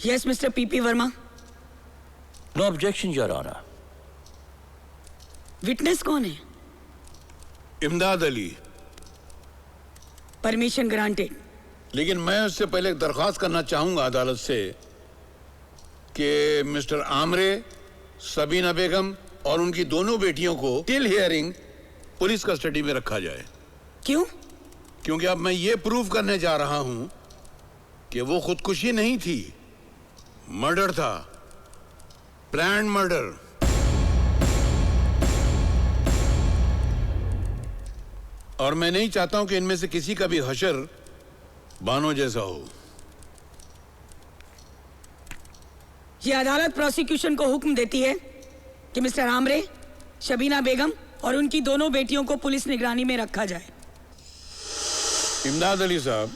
Yes, Mr. P.P. Verma. No objection, Your Honor. Witness कौन है? इमदाद अली। Permission granted. लेकिन मैं उससे पहले एक दरख्वास्त करना चाहूंगा अदालत से कि मिस्टर आमरे, सबीना बेगम और उनकी दोनों बेटियों को टिल हियरिंग पुलिस कस्टडी में रखा जाए। क्यों? क्योंकि अब मैं ये प्रूव करने जा रहा हूं कि वो खुदकुशी नहीं थी, मर्डर था, प्लान्ड मर्डर। और मैं नहीं चाहता हूं कि इनमें से किसी का भी हशर बानो जैसा हो। ये अदालत प्रोसिक्यूशन को हुक्म देती है कि मिस्टर आमरे, शबीना बेगम और उनकी दोनों बेटियों को पुलिस निगरानी में रखा जाए। इमदाद अली साहब,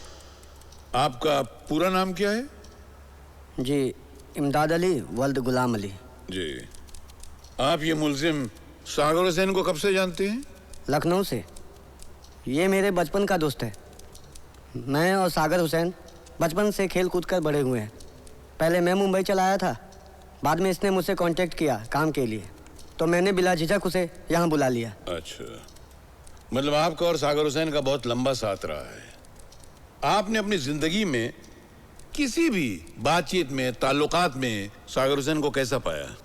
आपका पूरा नाम क्या है? जी, इमदाद अली वल्द गुलाम अली। जी। आप ये मुल्जिम सागर हुसैन को कब से जानते हैं? लखनऊ से। ये मेरे बचपन का दोस्त है। मैं और सागर हुसैन बचपन से खेल कूद कर बड़े हुए हैं। पहले मैं मुंबई चला आया था, बाद में इसने मुझसे कांटेक्ट किया काम के लिए, तो मैंने बिला झिझक उसे यहाँ बुला लिया। अच्छा, मतलब आपका और सागर हुसैन का बहुत लंबा साथ रहा है। आपने अपनी जिंदगी में किसी भी बातचीत में, ताल्लुकात में सागर हुसैन को कैसा पाया?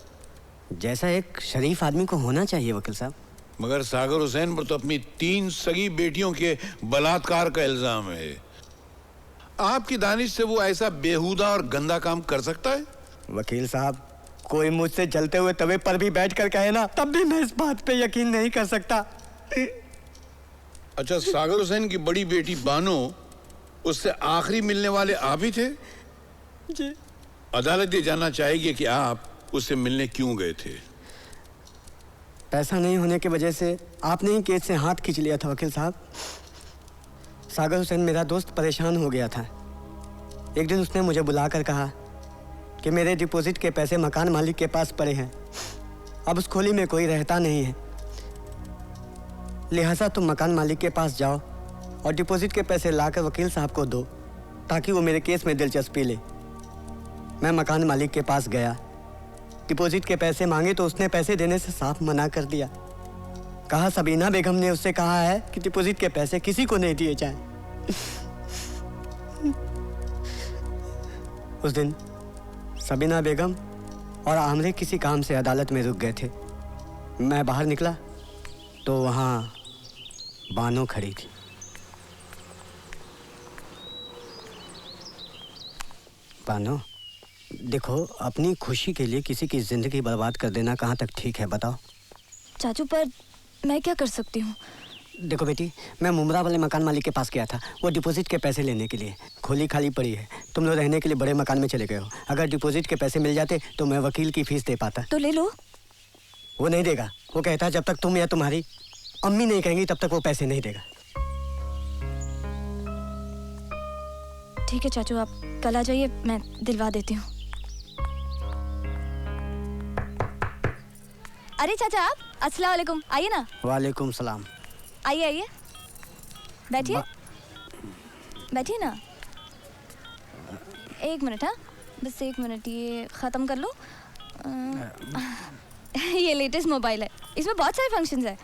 जैसा एक शरीफ आदमी को होना चाहिए वकील साहब। मगर सागर हुसैन पर तो अपनी 3 सगी बेटियों के बलात्कार का इल्जाम है। आपकी दानिश से वो ऐसा बेहुदा और गंदा काम कर सकता है? वकील साहब, कोई मुझसे जलते हुए तवे पर भी बैठ कर कहे ना, तब भी मैं इस बात पे यकीन नहीं कर सकता। अच्छा, सागर हुसैन की बड़ी बेटी बानो, उससे आखिरी मिलने वाले आप ही थे? जी। अदालत ये जानना चाहेगी कि आप उससे मिलने क्यों गए थे? पैसा नहीं होने की वजह से आपने ही केस से हाथ खींच लिया था वकील साहब। सागर हुसैन मेरा दोस्त परेशान हो गया था। एक दिन उसने मुझे बुलाकर कहा कि मेरे डिपॉजिट के पैसे मकान मालिक के पास पड़े हैं, अब उस खोली में कोई रहता नहीं है, लिहाजा तुम मकान मालिक के पास जाओ और डिपॉजिट के पैसे लाकर वकील साहब को दो ताकि वो मेरे केस में दिलचस्पी ले। मैं मकान मालिक के पास गया, डिपॉजिट के पैसे मांगे तो उसने पैसे देने से साफ मना कर दिया। कहा सबीना बेगम ने उससे कहा है कि डिपॉजिट के पैसे किसी को नहीं दिए जाएं। उस दिन सबीना बेगम और आमरे किसी काम से अदालत में रुक गए थे। मैं बाहर निकला तो वहां बानो खड़ी थी। बानो, देखो, अपनी खुशी के लिए किसी की जिंदगी बर्बाद कर देना कहाँ तक ठीक है, बताओ? चाचू, पर मैं क्या कर सकती हूँ? देखो बेटी, मैं मुमरा वाले मकान मालिक के पास गया था, वो डिपॉजिट के पैसे लेने के लिए। खोली खाली पड़ी है, तुम लोग रहने के लिए बड़े मकान में चले गए हो। अगर डिपॉजिट के पैसे मिल जाते तो मैं वकील की फीस दे पाता। तो ले लो। वो नहीं देगा। वो कहता है जब तक तुम या तुम्हारी अम्मी नहीं कहेंगी तब तक वो पैसे नहीं देगा। ठीक है चाचू, आप कल आ जाइए, मैं दिलवा देती हूँ। अरे चाचा, आप अस्सलाम वालेकुम, आइए ना। वालेकुम सलाम। आइए आइए, बैठिए बैठिए ना। एक मिनट, हाँ, बस एक मिनट, ये ख़त्म कर लो। ये लेटेस्ट मोबाइल है, इसमें बहुत सारे फंक्शंस है।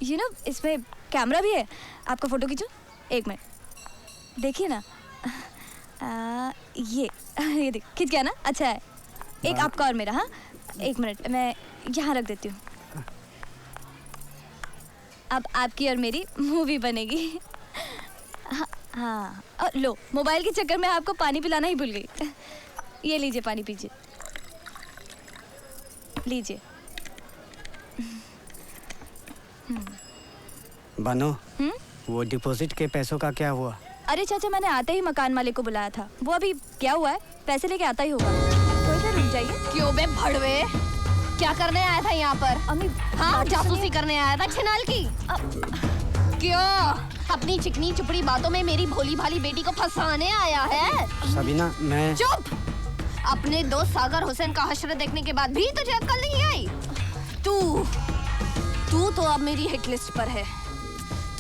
यू नो, इसमें कैमरा भी है, आपका फ़ोटो खींचो। एक मिनट, देखिए ना। ये देख, खिंच गया ना? अच्छा है। एक आपका और मेरा। हाँ, एक मिनट, मैं यहाँ रख देती हूँ। अब आपकी और मेरी मूवी बनेगी। हाँ, और लो, मोबाइल के चक्कर में आपको पानी पिलाना ही भूल गई। ये लीजिए, पानी पीजिए, लीजिए। बानो, वो डिपॉजिट के पैसों का क्या हुआ? अरे चाचा, मैंने आते ही मकान मालिक को बुलाया था। वो अभी क्या हुआ है, पैसे लेके आता ही होगा। थोड़ी देर रुक जाइए। क्यों बे भड़वे, क्या करने आया था यहाँ पर? अम्मी, हाँ, जासूसी करने आया था छिनाल की। क्यों अपनी चिकनी चुपड़ी बातों में मेरी भोली भाली बेटी को फंसाने आया है? सबीना, मैं... चुप! अपने दोस्त सागर हुसैन का हश्र देखने के बाद भी तुझे अक्ल नहीं आई? तू तो अब मेरी हिट लिस्ट पर है।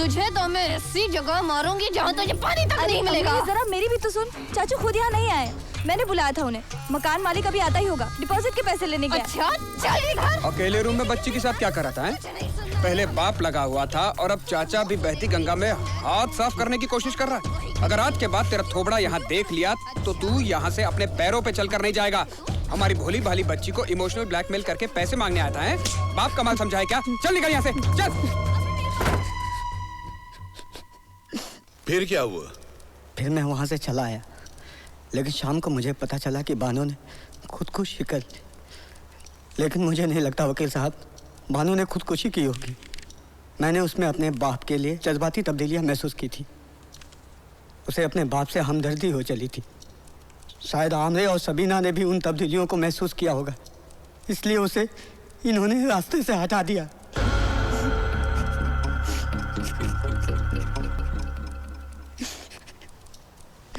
तुझे तो मैं ऐसी जगह मारूंगी जहाँ तुझे पानी तक नहीं मिलेगा। अम्मी, जरा मेरी भी तो सुन। चाचू खुद यहाँ नहीं आए, मैंने बुलाया था उन्हें। मकान मालिक अभी आता ही होगा, डिपॉजिट के पैसे लेने गया। अच्छा चल इधर। अकेले रूम में बच्ची के साथ क्या कर रहा था? पहले बाप लगा हुआ था और अब चाचा भी बहती गंगा में हाथ साफ करने की कोशिश कर रहा है। अगर आज के बाद तेरा थोबड़ा यहाँ देख लिया तो तू यहाँ से अपने पैरों पे चलकर नहीं जाएगा। हमारी भोली भाली बच्ची को इमोशनल ब्लैकमेल करके पैसे मांगने आता है। बाप का माल समझाए क्या? चल निकल यहाँ से, चल। फिर क्या हुआ? फिर मैं वहाँ से चला आया, लेकिन शाम को मुझे पता चला कि बानो ने खुदकुशी कर ली। लेकिन मुझे नहीं लगता वकील साहब, बानो ने खुदकुशी की होगी। मैंने उसमें अपने बाप के लिए जज्बाती तब्दीलियाँ महसूस की थी। उसे अपने बाप से हमदर्दी हो चली थी। शायद आमरे और सबीना ने भी उन तब्दीलियों को महसूस किया होगा, इसलिए उसे इन्होंने रास्ते से हटा दिया।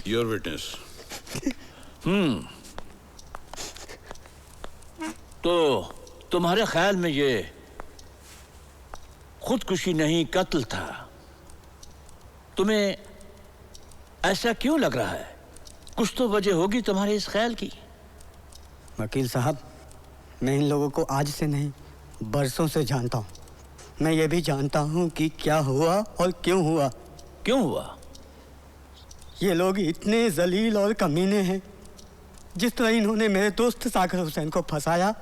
Your witness. तो तुम्हारे ख्याल में ये खुदकुशी नहीं कत्ल था? तुम्हें ऐसा क्यों लग रहा है? कुछ तो वजह होगी तुम्हारे इस ख्याल की। वकील साहब, मैं इन लोगों को आज से नहीं बरसों से जानता हूँ। मैं ये भी जानता हूँ कि क्या हुआ और क्यों हुआ। क्यों हुआ? ये लोग इतने जलील और कमीने हैं। जिस तरह इन्होंने मेरे दोस्त सागर हुसैन को फंसाया,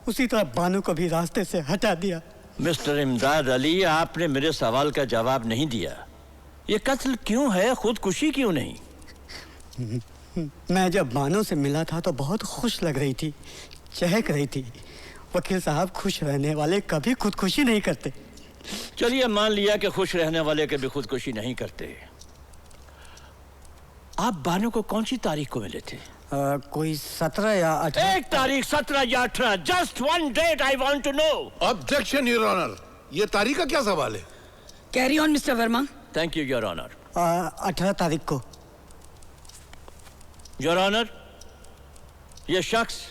उसी तरह बानो को भी रास्ते से हटा दिया। मिस्टर इमदाद अली, आपने मेरे सवाल का जवाब नहीं दिया। ये कत्ल क्यों है, खुदकुशी क्यों नहीं? मैं जब बानो से मिला था तो बहुत खुश लग रही थी, चहक रही थी। वकील साहब, खुश रहने वाले कभी खुदकुशी नहीं करते। चलिए मान लिया कि खुश रहने वाले कभी खुदकुशी नहीं करते। आप बानो को कौन सी तारीख को मिले थे? कोई 17 या 18। एक तारीख, 17 या 18। Just one date I want to know. Objection your honour. ये तारीख का क्या सवाल है? Carry on mister Verma. Thank you your honour. 18 तारीख को। योर ऑनर, ये शख्स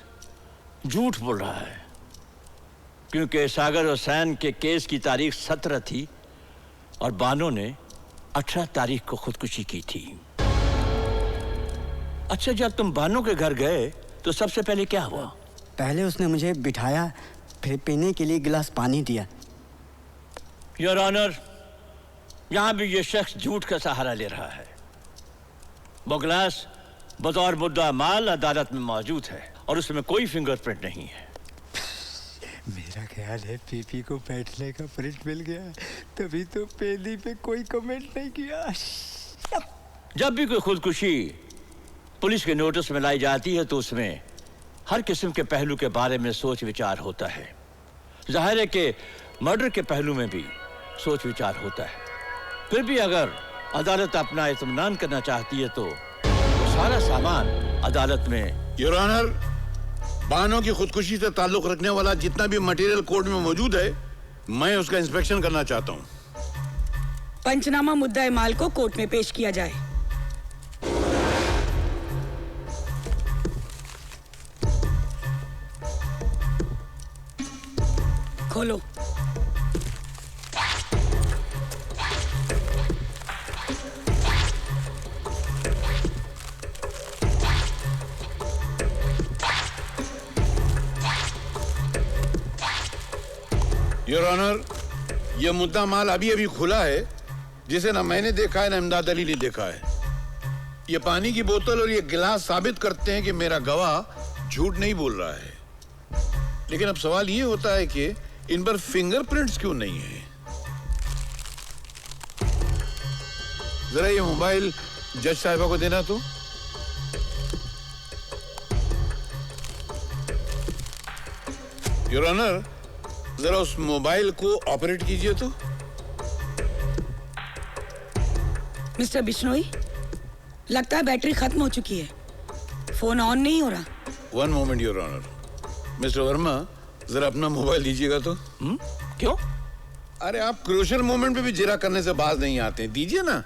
झूठ बोल रहा है, क्योंकि सागर हुसैन के केस की तारीख 17 थी और बानो ने 18 तारीख को खुदकुशी की थी। अच्छा, जब तुम बानो के घर गए तो सबसे पहले क्या हुआ? पहले उसने मुझे बिठाया, फिर पीने के लिए गिलास पानी दिया। योर ऑनर, यहां भी ये शख्स झूठ का सहारा ले रहा है। वो गिलास बतौर मुद्दा माल अदालत में मौजूद है और उसमें कोई फिंगरप्रिंट नहीं है। मेरा ख्याल है पीपी को बैठने का प्रिंट मिल गया, तभी तो पेली पे कोई कमेंट नहीं किया। जब भी कोई खुदकुशी पुलिस के नोटिस में लाई जाती है तो उसमें हर किस्म के पहलू के बारे में सोच विचार होता है। जाहिर है कि मर्डर के पहलू में भी सोच विचार होता है। फिर भी अगर अदालत अपना इत्मीनान करना चाहती है तो सारा सामान अदालत में। योर ऑनर, बानो की खुदकुशी से ताल्लुक रखने वाला जितना भी मटेरियल कोर्ट में मौजूद है, मैं उसका इंस्पेक्शन करना चाहता हूँ। पंचनामा मुद्दा माल को कोर्ट में पेश किया जाए। खोलो। योर ऑनर, यह मुद्दा माल अभी अभी खुला है, जिसे ना मैंने देखा है ना इमदाद अली ने देखा है। ये पानी की बोतल और ये गिलास साबित करते हैं कि मेरा गवाह झूठ नहीं बोल रहा है। लेकिन अब सवाल ये होता है कि इन पर फिंगरप्रिंट्स क्यों नहीं है? जरा ये मोबाइल जज साहिबा को देना तो। योर ऑनर, जरा उस मोबाइल को ऑपरेट कीजिए तो। मिस्टर बिश्नोई, लगता है बैटरी खत्म हो चुकी है, फोन ऑन नहीं हो रहा। One moment your honour. Mister Verma, जरा अपना मोबाइल दीजिएगा तो। क्यों? अरे आप क्रूशियल मोमेंट पे भी जिरा करने से बाज नहीं आते, दीजिए ना।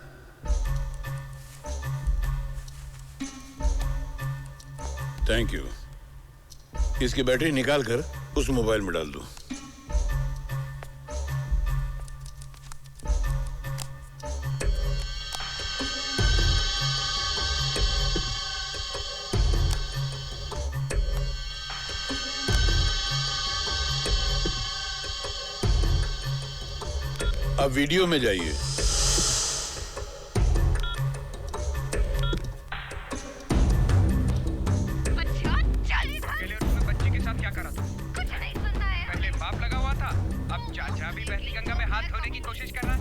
Thank you. इसकी बैटरी निकाल कर उस मोबाइल में डाल दो। अब वीडियो में जाइए। बच्ची के साथ क्या करा था? कुछ नहीं सुनना है। पहले बाप लगा हुआ था, अब चाचा भी बहती गंगा में हाथ धोने की कोशिश कर रहा है।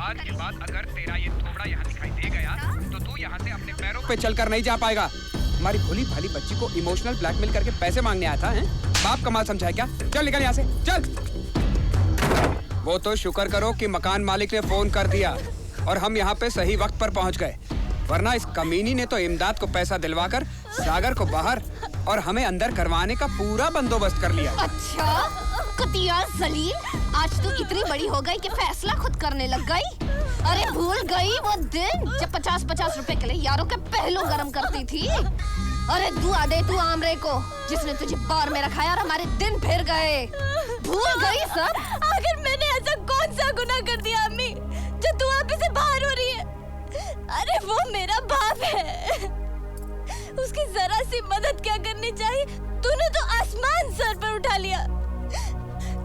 आज के बाद अगर तेरा ये थोबड़ा यहाँ दिखाई दे गया तो तू यहाँ से अपने पैरों पे चलकर नहीं जा पाएगा। हमारी भोली भाली बच्ची को इमोशनल ब्लैकमेल करके पैसे मांगने आया था, हैं? बाप कमाल समझा है क्या? चल निकल यहाँ से, चल। वो तो शुक्र करो कि मकान मालिक ने फोन कर दिया और हम यहाँ पे सही वक्त पर पहुँच गए, वरना इस कमीनी ने तो इमदाद को पैसा दिलवाकर सागर को बाहर और हमें अंदर करवाने का पूरा बंदोबस्त कर लिया। अच्छा कुतिया जलील, आज तू इतनी बड़ी हो गई कि फैसला खुद करने लग गई। अरे भूल गई वो दिन जब 50-50 रुपए के लिए यारों के पहलू गरम करती थी। अरे दुआ दे तू आमरे को जिसने तुझे बार में रखाया और हमारे दिन फिर गए। भूल गई सब। आखिर मैंने ऐसा कौन सा गुनाह कर दिया अम्मी जो तू आप से बाहर हो रही है? अरे वो मेरा बाप है, उसकी जरा सी मदद क्या करनी चाहिए? तूने तो आसमान सर पर उठा लिया।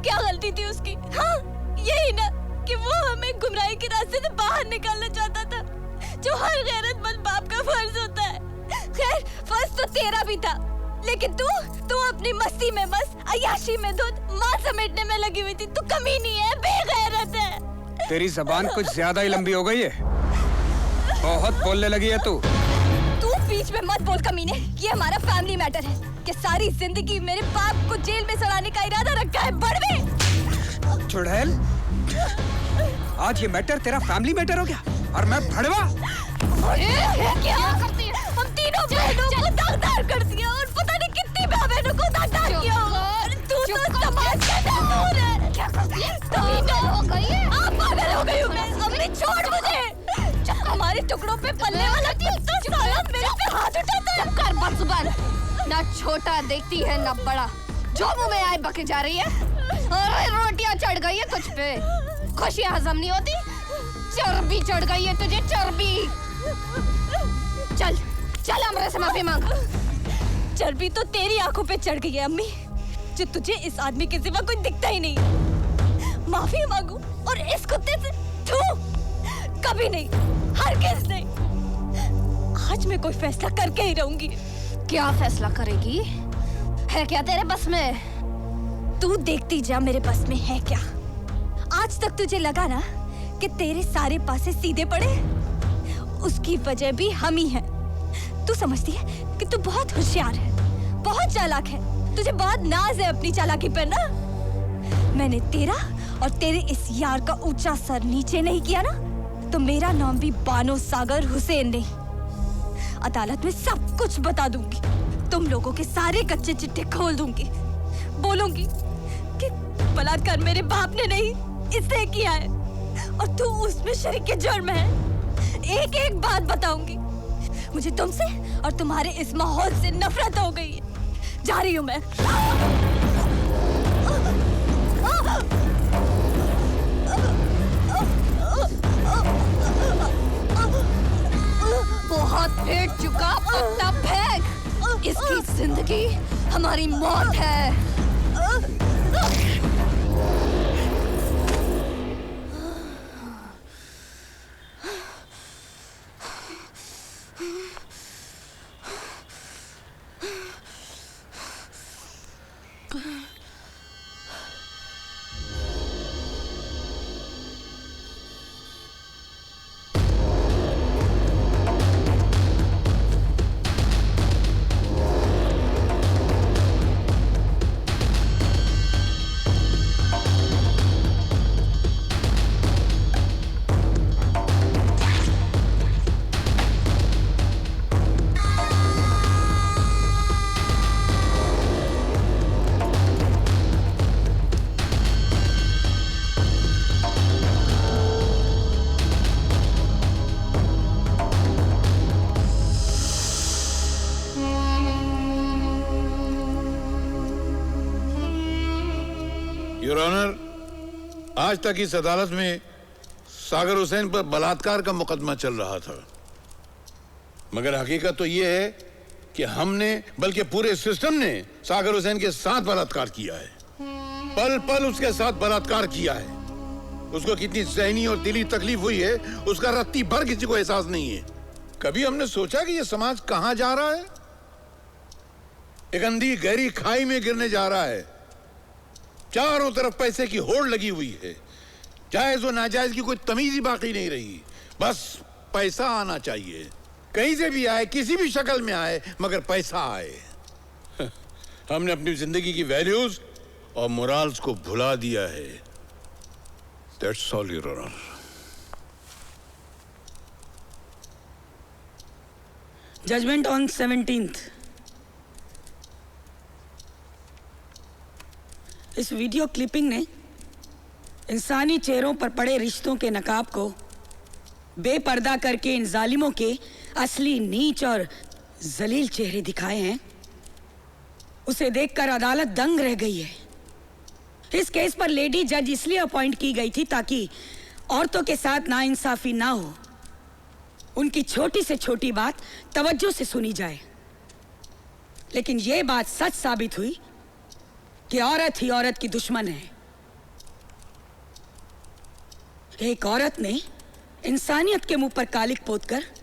क्या गलती थी उसकी? हाँ यही ना कि वो हमें गुमराही के रास्ते से बाहर निकालना चाहता था, जो हर गैरतमंद बाप का फर्ज होता है। खैर फर्ज तो तेरा भी था, लेकिन तू अपनी मस्ती में मस्त, अय्याशी में धुत, माँ समेटने में लगी हुई थी। तू कमीनी है, बेगैरत है। तेरी जबान कुछ ज्यादा ही लंबी हो गई है, बहुत बोलने लगी है तू। तू बीच में मत बोल कमीने, ये हमारा फैमिली मैटर है कि सारी जिंदगी मेरे बाप को जेल में सड़ाने का इरादा रखा है। बड़वे चुड़ैल, आज ये मैटर तेरा फैमिली मैटर हो गया और मैं भड़वा। क्या करती है? हम तीनों बहनों को दागदार कर दिया और पता नहीं कितनी बहनों को दागदार किया। तू तो समाज का नूर है। क्या करती है? पागल हो गई है? आप पागल हो गई हूँ मैं। अम्मी छोड़ मुझे। हमारे टुकड़ों पे पलने वाला तो साला मेरे पे हाथ उठाता है। चुप कर बदजुबान, ना छोटा देखती है ना बड़ा, जो मुंह में आए बके जा रही है। अरे रोटियां चढ़ गई है तुझ पे, खुशियां हजम नहीं होती, चर्बी चढ़ गई है तुझे, चर्बी। चल चल हमरे से माफी मांग। चर्बी तो तेरी आंखों पे चढ़ गई है अम्मी, जो तुझे इस आदमी के सिवा कोई दिखता ही नहीं। माफी मांगू और इस कुत्ते से तू कभी नहीं, हरगिज़ नहीं। आज मैं कोई फैसला करके ही रहूंगी। क्या फैसला करेगी? है क्या तेरे बस में? तू देखती जा मेरे बस में है क्या। आज तक तुझे लगा ना कि तेरे सारे पासे सीधे पड़े, उसकी वजह भी हम ही हैं। तू समझती है कि तू बहुत होशियार है, बहुत चालाक है, तुझे बहुत नाज है अपनी चालाकी पर ना। मैंने तेरा और तेरे इस यार का ऊंचा सर नीचे नहीं किया ना, तो मेरा नाम भी बानो सागर हुसैन नहीं। अदालत में सब कुछ बता दूंगी, तुम लोगों के सारे कच्चे चिट्ठे खोल दूंगी, बोलूंगी कि बलात्कार मेरे बाप ने नहीं, इसने किया है और तू उसमें शरीक के जुर्म है। एक एक बात बताऊंगी। मुझे तुमसे और तुम्हारे इस माहौल से नफरत हो गई है। जा रही हूं मैं। बहुत फेंक चुका, पत्ता फेंक। इसकी जिंदगी हमारी मौत है। योर ऑनर, आज तक इस अदालत में सागर हुसैन पर बलात्कार का मुकदमा चल रहा था, मगर हकीकत तो यह है कि हमने, बल्कि पूरे सिस्टम ने सागर हुसैन के साथ बलात्कार किया है। पल पल उसके साथ बलात्कार किया है। उसको कितनी ज़हनी और दिली तकलीफ हुई है उसका रत्ती भर किसी को एहसास नहीं है। कभी हमने सोचा कि ये समाज कहां जा रहा है? एक अंधी गहरी खाई में गिरने जा रहा है। चारों तरफ पैसे की होड़ लगी हुई है। जायज और नाजायज की कोई तमीज ही बाकी नहीं रही। बस पैसा आना चाहिए, कहीं से भी आए, किसी भी शक्ल में आए, मगर पैसा आए। हमने अपनी जिंदगी की वैल्यूज और मोरल्स को भुला दिया है। That's all your honour. Judgement on 17th। इस वीडियो क्लिपिंग ने इंसानी चेहरों पर पड़े रिश्तों के नकाब को बेपर्दा करके इन जालिमों के असली नीच और जलील चेहरे दिखाए हैं। उसे देखकर अदालत दंग रह गई है। इस केस पर लेडी जज इसलिए अपॉइंट की गई थी ताकि औरतों के साथ नाइंसाफी ना हो, उनकी छोटी से छोटी बात तवज्जो से सुनी जाए। लेकिन यह बात सच साबित हुई कि औरत ही औरत की दुश्मन है। एक औरत ने इंसानियत के मुंह पर कालिक पोतकर